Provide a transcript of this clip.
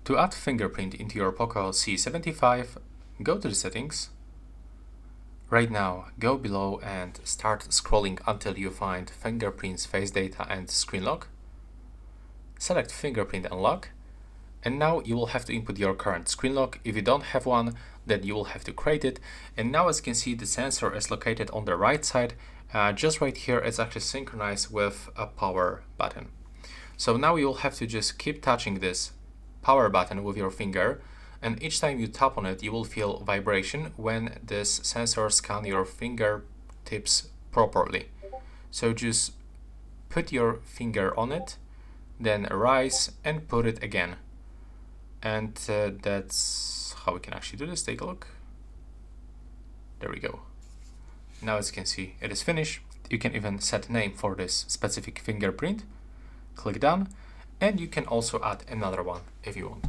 To add fingerprint into your POCO C75, go to the settings. Right now, go below and start scrolling until you find fingerprints, face data and screen lock. Select fingerprint and lock. And now you will have to input your current screen lock. If you don't have one, then you will have to create it. And now, as you can see, the sensor is located on the right side. Just right here, it's actually synchronized with a power button. So now you will have to just keep touching this power button with your finger, and each time you tap on it, you will feel vibration when this sensor scans your fingertips properly. So just put your finger on it, then rise and put it again. And that's how we can actually do this. Take a look. There we go. Now, as you can see, it is finished. You can even set a name for this specific fingerprint. Click done, and you can also add another one if you want.